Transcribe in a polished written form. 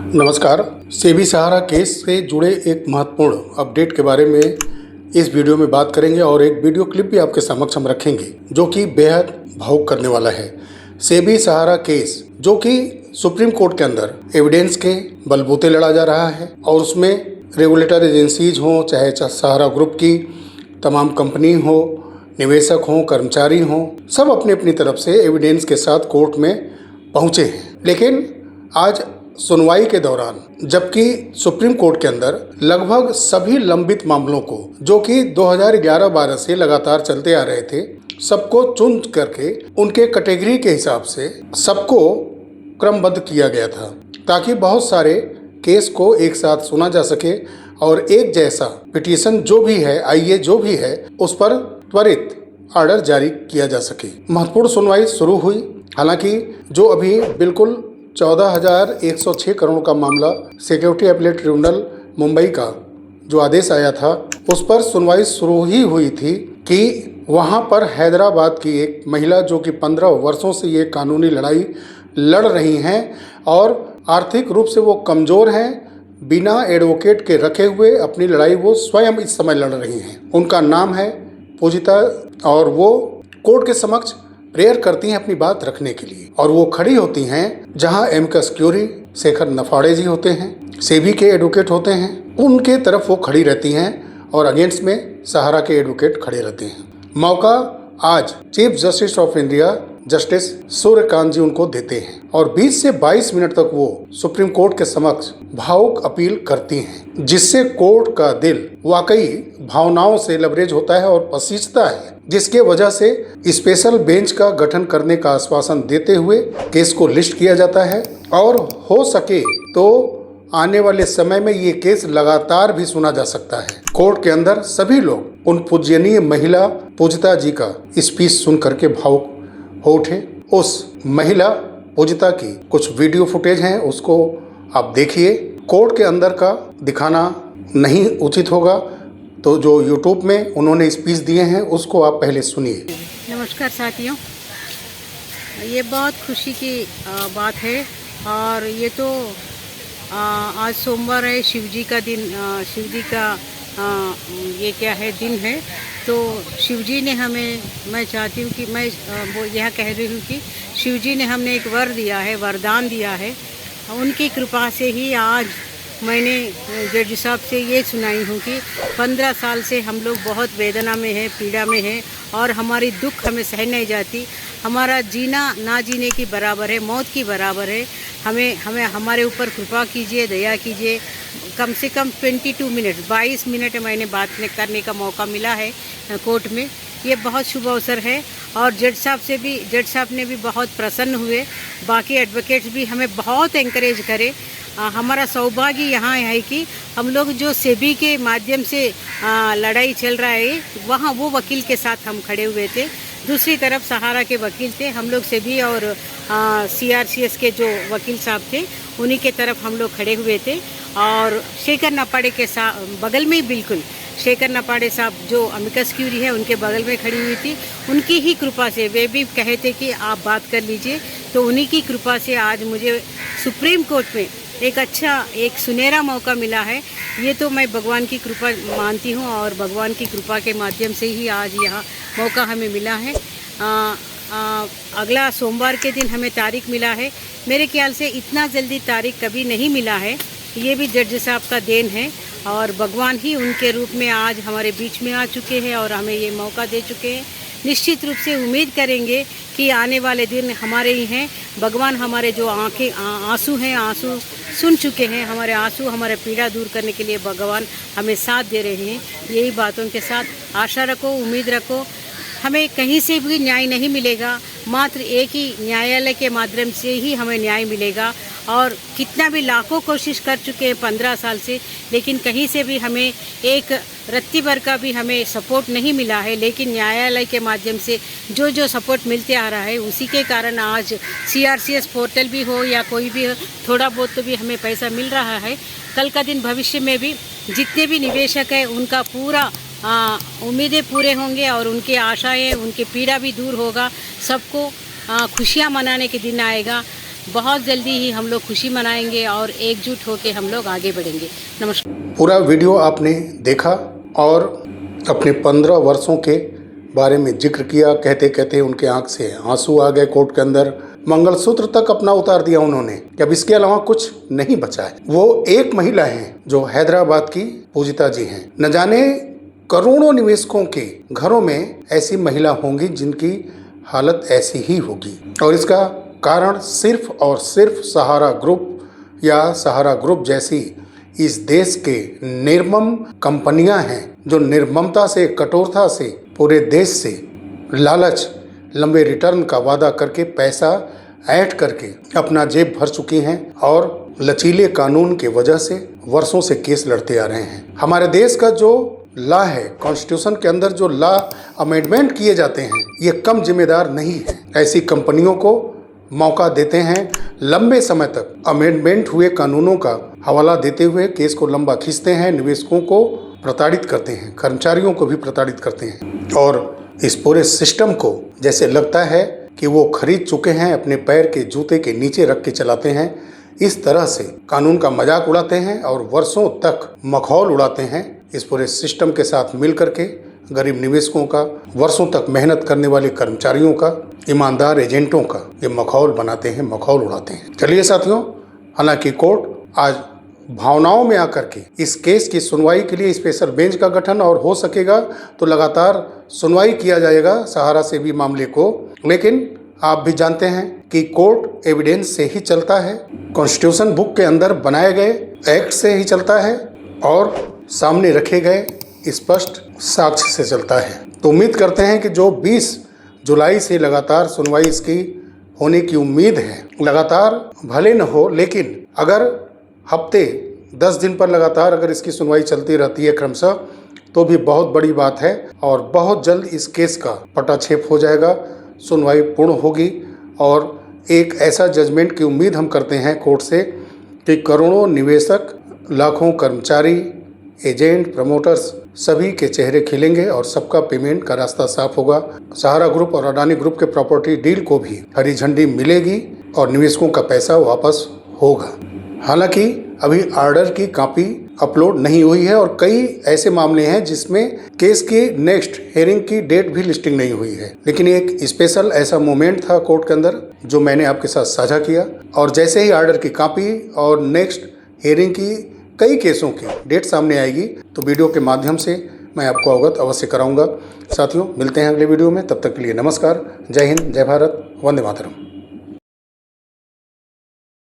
नमस्कार। सेबी सहारा केस से जुड़े एक महत्वपूर्ण अपडेट के बारे में इस वीडियो में बात करेंगे और एक वीडियो क्लिप भी आपके समक्ष हम रखेंगे जो कि बेहद भावुक करने वाला है। सेबी सहारा केस जो कि सुप्रीम कोर्ट के अंदर एविडेंस के बलबूते लड़ा जा रहा है और उसमें रेगुलेटर एजेंसीज हों, चाहे सहारा ग्रुप की तमाम कंपनी हो, निवेशक हों, कर्मचारी हों, सब अपनी अपनी तरफ से एविडेंस के साथ कोर्ट में पहुँचे हैं। लेकिन आज सुनवाई के दौरान जबकि सुप्रीम कोर्ट के अंदर लगभग सभी लंबित मामलों को जो कि 2011-12 से लगातार चलते आ रहे थे, सबको चुन करके उनके कैटेगरी के हिसाब से सबको क्रमबद्ध किया गया था ताकि बहुत सारे केस को एक साथ सुना जा सके और एक जैसा पिटीशन जो भी है, आईए जो भी है, उस पर त्वरित ऑर्डर जारी किया जा सके। महत्वपूर्ण सुनवाई शुरू हुई। हालांकि जो अभी बिल्कुल 14,106 करोड़ का मामला सिक्योरिटी अपीलेट ट्रिब्यूनल मुंबई का जो आदेश आया था उस पर सुनवाई शुरू ही हुई थी कि वहां पर हैदराबाद की एक महिला जो कि 15 वर्षों से ये कानूनी लड़ाई लड़ रही हैं और आर्थिक रूप से वो कमज़ोर हैं, बिना एडवोकेट के रखे हुए अपनी लड़ाई वो स्वयं इस समय लड़ रही हैं। उनका नाम है पूजिता और वो कोर्ट के समक्ष प्रेयर करती हैं अपनी बात रखने के लिए और वो खड़ी होती हैं जहां एमिकस क्यूरी शेखर नफाड़े जी होते हैं, सेबी के एडवोकेट होते हैं, उनके तरफ वो खड़ी रहती हैं और अगेंस्ट में सहारा के एडवोकेट खड़े रहते हैं। मौका आज chief justice of India justice Suryakant ji उनको देते हैं और 20 से 22 मिनट तक वो सुप्रीम कोर्ट के समक्ष भावुक अपील करती हैं, जिससे कोर्ट का दिल वाकई भावनाओं से लबरेज होता है और पसीजता है, जिसके वजह से स्पेशल बेंच का गठन करने का आश्वासन देते हुए केस को लिस्ट किया जाता है और हो सके तो आने वाले समय में ये केस लगातार भी सुना जा सकता है। कोर्ट के अंदर सभी लोग उन पूजनीय महिला पूजिता जी का स्पीच सुन करके भावुक हो उठे। उस महिला पूजिता की कुछ वीडियो फुटेज हैं, उसको आप देखिए। कोर्ट के अंदर का दिखाना नहीं उचित होगा, तो जो यूट्यूब में उन्होंने स्पीच दिए हैं उसको आप पहले सुनिए। नमस्कार साथियों, ये बहुत खुशी की बात है और ये तो आज सोमवार है, शिवजी का दिन, शिवजी का ये क्या है, दिन है। तो शिवजी ने हमें, मैं चाहती हूँ कि मैं वो यह कह रही हूँ कि शिवजी ने हमने एक वर दिया है, वरदान दिया है। उनकी कृपा से ही आज मैंने जज साहब से ये सुनाई हूँ कि 15 साल से हम लोग बहुत वेदना में हैं, पीड़ा में हैं और हमारी दुख हमें सह नहीं जाती। हमारा जीना ना जीने की बराबर है, मौत की बराबर है। हमें हमारे ऊपर कृपा कीजिए, दया कीजिए। कम से कम 22 मिनट मैंने बात करने का मौका मिला है कोर्ट में। ये बहुत शुभ अवसर है और जज साहब ने भी बहुत प्रसन्न हुए। बाकी एडवोकेट्स भी हमें बहुत एंकरेज करे। हमारा सौभाग्य यहाँ है कि हम लोग जो सेबी के माध्यम से लड़ाई चल रहा है, वहाँ वो वकील के साथ हम खड़े हुए थे। दूसरी तरफ सहारा के वकील थे, हम लोग सेबी और CRCS के जो वकील साहब थे उन्हीं के तरफ हम लोग खड़े हुए थे। और शेखर नफाड़े के साथ बगल में ही, बिल्कुल शेखर नफाड़े साहब जो अमिकस क्यूरी है उनके बगल में खड़ी हुई थी। उनकी ही कृपा से, वे भी कहे थे कि आप बात कर लीजिए, तो उन्हीं की कृपा से आज मुझे सुप्रीम कोर्ट में एक सुनहरा मौका मिला है। ये तो मैं भगवान की कृपा मानती हूँ और भगवान की कृपा के माध्यम से ही आज यहाँ मौका हमें मिला है। अगला सोमवार के दिन हमें तारीख मिला है। मेरे ख्याल से इतना जल्दी तारीख कभी नहीं मिला है। ये भी जज साहब का देन है और भगवान ही उनके रूप में आज हमारे बीच में आ चुके हैं और हमें ये मौका दे चुके हैं। निश्चित रूप से उम्मीद करेंगे कि आने वाले दिन हमारे ही हैं। भगवान हमारे जो आंसू हैं, आंसू सुन चुके हैं, हमारे आंसू, हमारे पीड़ा दूर करने के लिए भगवान हमें साथ दे रहे हैं। यही बातों के साथ आशा रखो, उम्मीद रखो। हमें कहीं से भी न्याय नहीं मिलेगा, मात्र एक ही न्यायालय के माध्यम से ही हमें न्याय मिलेगा। और कितना भी लाखों कोशिश कर चुके हैं 15 साल से, लेकिन कहीं से भी हमें एक रत्ती भर का भी हमें सपोर्ट नहीं मिला है। लेकिन न्यायालय के माध्यम से जो जो सपोर्ट मिलते आ रहा है, उसी के कारण आज CRCS पोर्टल भी हो या कोई भी हो, थोड़ा बहुत तो भी हमें पैसा मिल रहा है। कल का दिन भविष्य में भी जितने भी निवेशक हैं उनका पूरा उम्मीदें पूरे होंगे और उनकी आशाएं, उनकी पीड़ा भी दूर होगा। सबको खुशियां मनाने के दिन आएगा। बहुत जल्दी ही हम लोग खुशी मनाएंगे और एकजुट होकर हम लोग आगे बढ़ेंगे। नमस्कार। पूरा वीडियो आपने देखा और अपने 15 वर्षों के बारे में जिक्र किया। कहते कहते उनके आंख से आंसू आ गए। कोर्ट के अंदर मंगलसूत्र तक अपना उतार दिया उन्होंने कि अब इसके अलावा कुछ नहीं बचा है। वो एक महिला हैं जो हैदराबाद की पूजिता जी हैं। न जाने करोड़ों निवेशकों के घरों में ऐसी महिला होंगी जिनकी हालत ऐसी ही होगी, और इसका कारण सिर्फ और सिर्फ सहारा ग्रुप या सहारा ग्रुप जैसी इस देश के निर्मम कंपनियां हैं, जो निर्ममता से, कठोरता से पूरे देश से लालच, लंबे रिटर्न का वादा करके पैसा ऐंठ करके अपना जेब भर चुकी हैं और लचीले कानून के वजह से वर्षों से केस लड़ते आ रहे हैं। हमारे देश का जो लॉ है, कॉन्स्टिट्यूशन के अंदर जो लॉ अमेंडमेंट किए जाते हैं, ये कम जिम्मेदार नहीं है। ऐसी कंपनियों को मौका देते हैं, लंबे समय तक अमेंडमेंट हुए कानूनों का हवाला देते हुए केस को लंबा खींचते हैं, निवेशकों को प्रताड़ित करते हैं, कर्मचारियों को भी प्रताड़ित करते हैं, और इस पूरे सिस्टम को जैसे लगता है कि वो खरीद चुके हैं, अपने पैर के जूते के नीचे रख के चलाते हैं। इस तरह से कानून का मजाक उड़ाते हैं और वर्षों तक मखौल उड़ाते हैं। इस पूरे सिस्टम के साथ मिल करके गरीब निवेशकों का, वर्षों तक मेहनत करने वाले कर्मचारियों का, ईमानदार एजेंटों का ये मखौल बनाते हैं, मखौल उड़ाते हैं। चलिए साथियों, हालांकि कोर्ट आज भावनाओं में आकर के इस केस की सुनवाई के लिए स्पेशल बेंच का गठन, और हो सकेगा तो लगातार सुनवाई किया जाएगा सहारा से भी मामले को। लेकिन आप भी जानते हैं कि कोर्ट एविडेंस से ही चलता है, कॉन्स्टिट्यूशन बुक के अंदर बनाए गए एक्ट से ही चलता है और सामने रखे गए स्पष्ट साक्ष्य से चलता है। तो उम्मीद करते हैं कि जो 20 जुलाई से लगातार सुनवाई इसकी होने की उम्मीद है, लगातार भले न हो, लेकिन अगर हफ्ते 10 दिन पर लगातार अगर इसकी सुनवाई चलती रहती है क्रमशः, तो भी बहुत बड़ी बात है और बहुत जल्द इस केस का पटाक्षेप हो जाएगा, सुनवाई पूर्ण होगी और एक ऐसा जजमेंट की उम्मीद हम करते हैं कोर्ट से कि करोड़ों निवेशक, लाखों कर्मचारी, एजेंट, प्रमोटर्स सभी के चेहरे खिलेंगे और सबका पेमेंट का रास्ता साफ होगा। सहारा ग्रुप और अडानी ग्रुप के प्रॉपर्टी डील को भी हरी झंडी मिलेगी और निवेशकों का पैसा वापस होगा। हालांकि अभी ऑर्डर की कॉपी अपलोड नहीं हुई है और कई ऐसे मामले हैं जिसमें केस की नेक्स्ट हियरिंग की डेट भी लिस्टिंग नहीं हुई है। लेकिन एक स्पेशल ऐसा मोमेंट था कोर्ट के अंदर जो मैंने आपके साथ साझा किया, और जैसे ही ऑर्डर की कॉपी और नेक्स्ट हियरिंग की कई केसों की डेट सामने आएगी तो वीडियो के माध्यम से मैं आपको अवगत अवश्य कराऊंगा। साथियों, मिलते हैं अगले वीडियो में, तब तक के लिए नमस्कार। जय हिंद, जय भारत, वंदे मातरम।